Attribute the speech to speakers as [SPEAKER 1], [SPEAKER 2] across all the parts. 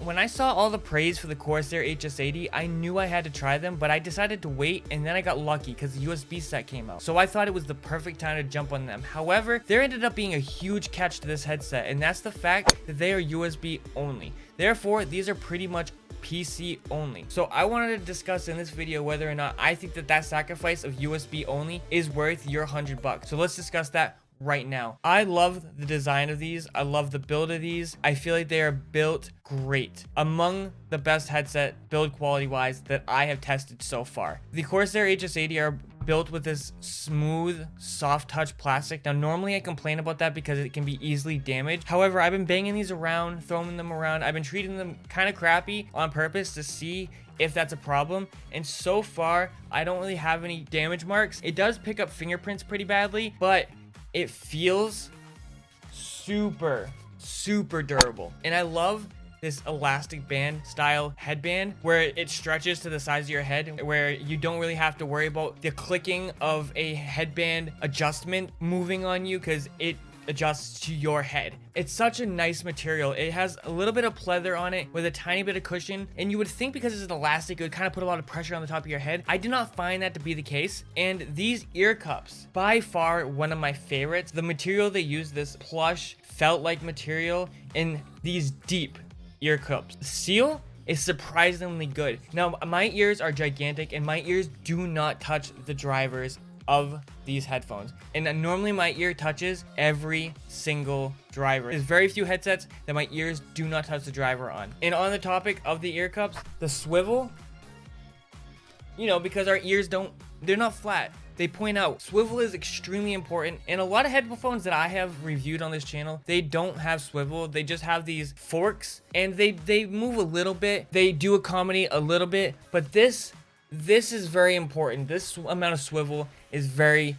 [SPEAKER 1] when I saw all the praise for the Corsair HS80, I knew I had to try them, but I decided to wait, and then I got lucky because the USB set came out. So I thought it was the perfect time to jump on them. However, there ended up being a huge catch to this headset, and that's the fact that they are USB only. Therefore, these are pretty much PC only. So I wanted to discuss in this video whether or not I think that that sacrifice of USB only is worth your $100. So let's discuss that right now. I love the design of these. I love the build of these. I feel like they are built great. Among the best headset build quality wise that I have tested so far. The Corsair HS80 are built with this smooth, soft touch plastic. Now, normally I complain about that because it can be easily damaged. However, I've been banging these around, throwing them around. I've been treating them kind of crappy on purpose to see if that's a problem, and so far I don't really have any damage marks. It does pick up fingerprints pretty badly, but it feels super durable. And I love this elastic band style headband where it stretches to the size of your head, where you don't really have to worry about the clicking of a headband adjustment moving on you because it adjusts to your head. It's such a nice material. It has a little bit of pleather on it with a tiny bit of cushion, and you would think because it's elastic it would kind of put a lot of pressure on the top of your head. I do not find that to be the case, and these ear cups, by far one of my favorites. The material they use, this plush felt like material in these deep ear cups. The seal is surprisingly good. Now, my ears are gigantic, and my ears do not touch the drivers of these headphones, and normally my ear touches every single driver. There's very few headsets that my ears do not touch the driver on. And on the topic of the ear cups, the swivel, you know, because our ears they're not flat, they point out. Swivel is extremely important, and a lot of headphones that I have reviewed on this channel, they don't have swivel. They just have these forks, and they move a little bit, they do accommodate a little bit, but this is very important. This amount of swivel is very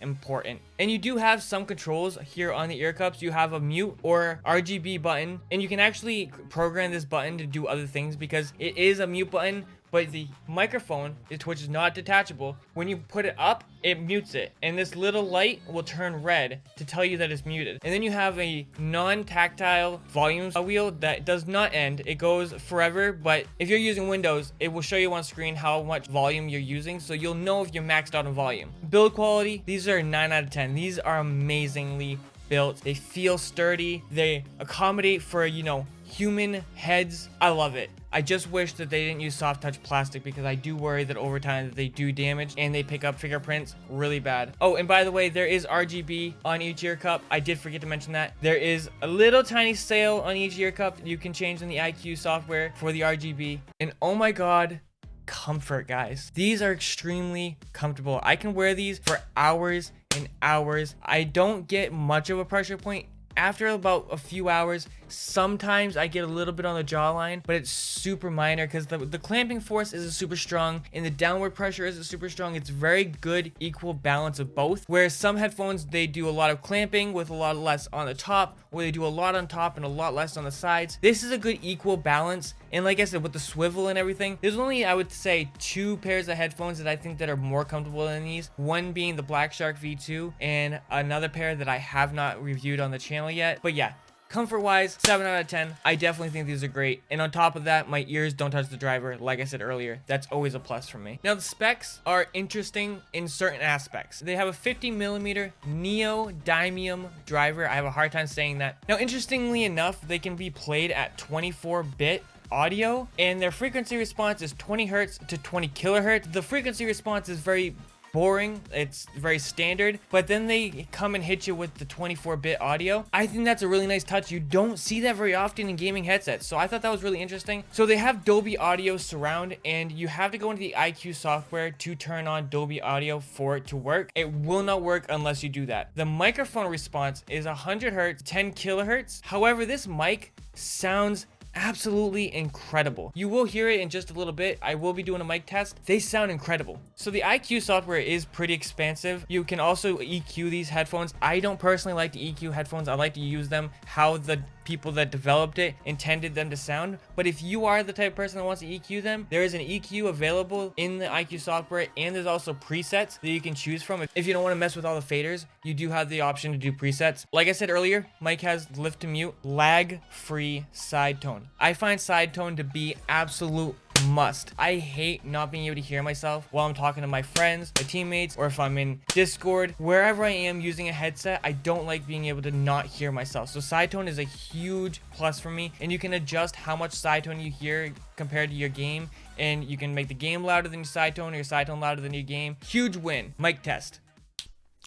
[SPEAKER 1] important. And you do have some controls here on the ear cups. You have a mute or RGB button, and you can actually program this button to do other things because it is a mute button, but the microphone, which is not detachable, when you put it up, it mutes it, and this little light will turn red to tell you that it's muted. And then you have a non-tactile volume wheel that does not end. It goes forever, but if you're using Windows, it will show you on screen how much volume you're using, so you'll know if you're maxed out on volume. Build quality, these are 9 out of 10. These are amazingly built. They feel sturdy. They accommodate for, you know, human heads. I love it. I just wish that they didn't use soft touch plastic because I do worry that over time that they do damage and they pick up fingerprints really bad. Oh, and by the way, there is RGB on each ear cup. I did forget to mention that. There is a little tiny sail on each ear cup you can change in the IQ software for the RGB. And oh my god, comfort, guys. These are extremely comfortable. I can wear these for hours and hours. I don't get much of a pressure point. After about a few hours, sometimes I get a little bit on the jawline, but it's super minor because the clamping force isn't super strong and the downward pressure isn't super strong. It's very good equal balance of both. Whereas some headphones, they do a lot of clamping with a lot less on the top, or they do a lot on top and a lot less on the sides. This is a good equal balance. And like I said, with the swivel and everything, there's only, I would say, 2 pairs of headphones that I think that are more comfortable than these. One being the Black Shark V2 and another pair that I have not reviewed on the channel yet. But yeah, comfort wise, 7 out of 10. I definitely think these are great. And on top of that, my ears don't touch the driver. Like I said earlier, that's always a plus for me. Now, the specs are interesting in certain aspects. They have a 50mm neodymium driver. I have a hard time saying that. Now, interestingly enough, they can be played at 24-bit audio, and their frequency response is 20 hertz to 20 kilohertz. The frequency response is very boring, it's very standard, but then they come and hit you with the 24-bit audio. I think that's a really nice touch. You don't see that very often in gaming headsets, so I thought that was really interesting. So they have Dolby Audio Surround, and you have to go into the IQ software to turn on Dolby Audio for it to work. It will not work unless you do that. The microphone response is 100 hertz, 10 kilohertz. However, this mic sounds absolutely incredible. You will hear it in just a little bit. I will be doing a mic test. They sound incredible. So the IQ software is pretty expansive. You can also EQ these headphones. I don't personally like to EQ headphones. I like to use them how the people that developed it intended them to sound. But if you are the type of person that wants to EQ them, there is an EQ available in the IQ software, and there's also presets that you can choose from. If you don't want to mess with all the faders, you do have the option to do presets. Like I said earlier, mic has lift to mute, lag-free side tone. I find side tone to be absolute must. I hate not being able to hear myself while I'm talking to my friends, my teammates, or if I'm in Discord. Wherever I am using a headset, I don't like being able to not hear myself. So side tone is a huge plus for me, and you can adjust how much side tone you hear compared to your game, and you can make the game louder than your side tone or your side tone louder than your game. Huge win. Mic test.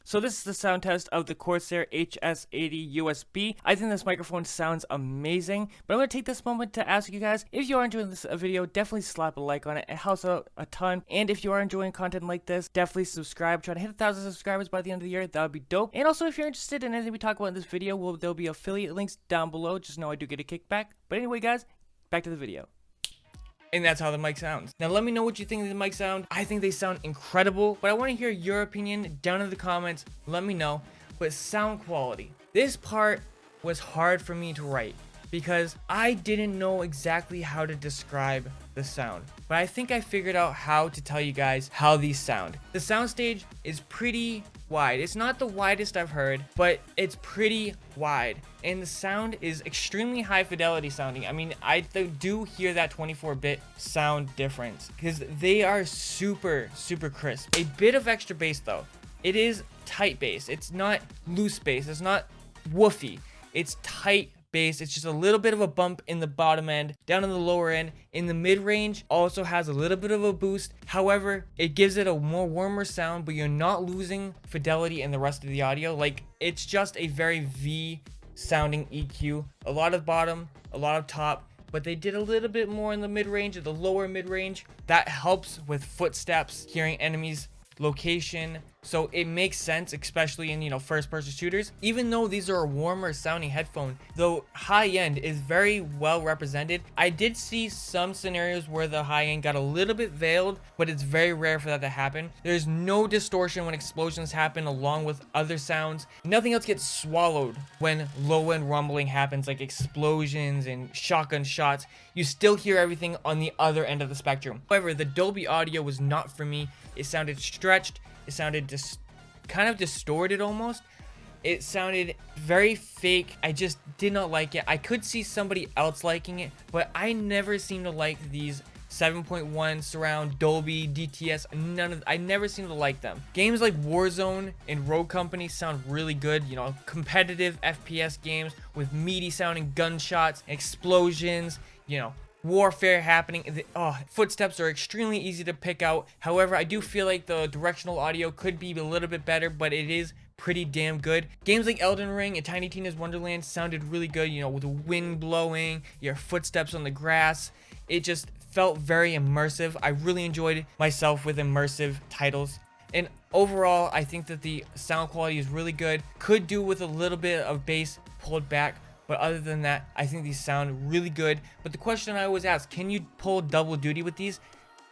[SPEAKER 1] So this is the sound test of the Corsair HS80 USB. I think this microphone sounds amazing, but I'm going to take this moment to ask you guys, if you are enjoying this video, definitely slap a like on it. It helps out a ton. And if you are enjoying content like this, definitely subscribe. Try to hit 1,000 subscribers by the end of the year. That would be dope. And also, if you're interested in anything we talk about in this video, there'll be affiliate links down below. Just know I do get a kickback. But anyway, guys, back to the video. And that's how the mic sounds. Now let me know what you think of the mic sound. I think they sound incredible, but I want to hear your opinion down in the comments. Let me know. But sound quality, this part was hard for me to write because I didn't know exactly how to describe the sound, but I think I figured out how to tell you guys how these sound. The soundstage is pretty wide. It's not the widest I've heard, but it's pretty wide, and the sound is extremely high fidelity sounding. I mean, I do hear that 24-bit sound difference because they are super crisp. A bit of extra bass though. It is tight bass. It's not loose bass. It's not woofy. It's tight bass. It's just a little bit of a bump in the bottom end, down in the lower end. In the mid-range also has a little bit of a boost. However, it gives it a more warmer sound, but you're not losing fidelity in the rest of the audio. Like, it's just a very V sounding EQ. A lot of bottom, a lot of top, but they did a little bit more in the mid-range or the lower mid-range. That helps with footsteps, hearing enemies, location, so it makes sense, especially in, you know, first-person shooters. Even though these are a warmer sounding headphone, though high end is very well represented. I did see some scenarios where the high end got a little bit veiled, but it's very rare for that to happen. There's no distortion when explosions happen along with other sounds. Nothing else gets swallowed when low end rumbling happens, like explosions and shotgun shots. You still hear everything on the other end of the spectrum. However, the Dolby audio was not for me. It sounded stretched. It sounded just kind of distorted almost. It sounded very fake. I just did not like it. I could see somebody else liking it, but I never seem to like these 7.1 surround Dolby DTS. I never seem to like them. Games like Warzone and Rogue Company sound really good, you know, competitive FPS games with meaty sounding gunshots, explosions, you know, warfare happening. Footsteps are extremely easy to pick out. However, I do feel like the directional audio could be a little bit better, but it is pretty damn good. Games like Elden Ring and Tiny Tina's Wonderland sounded really good, you know, with the wind blowing, your footsteps on the grass. It just felt very immersive. I really enjoyed myself with immersive titles. And overall, I think that the sound quality is really good. Could do with a little bit of bass pulled back, but other than that, I think these sound really good. But the question I always ask, can you pull double duty with these?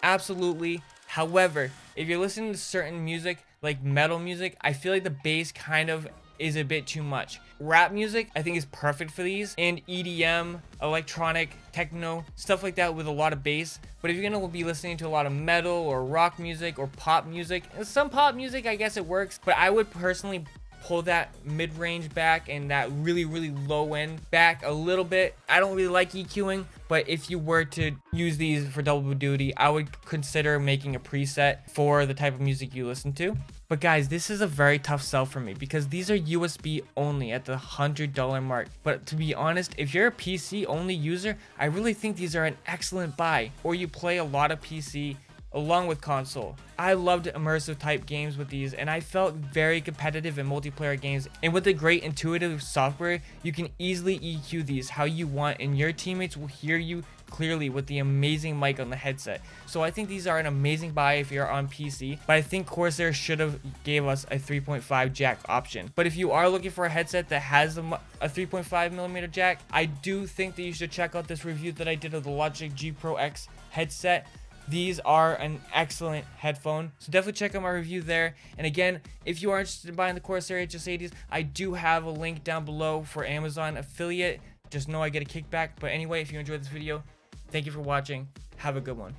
[SPEAKER 1] Absolutely. However, if you're listening to certain music, like metal music, I feel like the bass kind of is a bit too much. Rap music, I think, is perfect for these, and EDM, electronic, techno, stuff like that with a lot of bass. But if you're gonna be listening to a lot of metal or rock music or pop music, and some pop music, I guess it works, but I would personally pull that mid-range back and that really low end back a little bit. I don't really like EQing, but if you were to use these for double duty, I would consider making a preset for the type of music you listen to. But guys, this is a very tough sell for me because these are USB only at the $100 mark. But to be honest, if you're a PC only user, I really think these are an excellent buy, or you play a lot of PC along with console. I loved immersive type games with these, and I felt very competitive in multiplayer games. And with the great intuitive software, you can easily EQ these how you want, and your teammates will hear you clearly with the amazing mic on the headset. So I think these are an amazing buy if you're on PC, but I think Corsair should have gave us a 3.5 jack option. But if you are looking for a headset that has a 3.5mm jack, I do think that you should check out this review that I did of the Logitech G Pro X headset. These are an excellent headphone, so definitely check out my review there. And again, if you are interested in buying the Corsair HS80s, I do have a link down below for Amazon affiliate just know I get a kickback. But anyway, if you enjoyed this video, thank you for watching. Have a good one.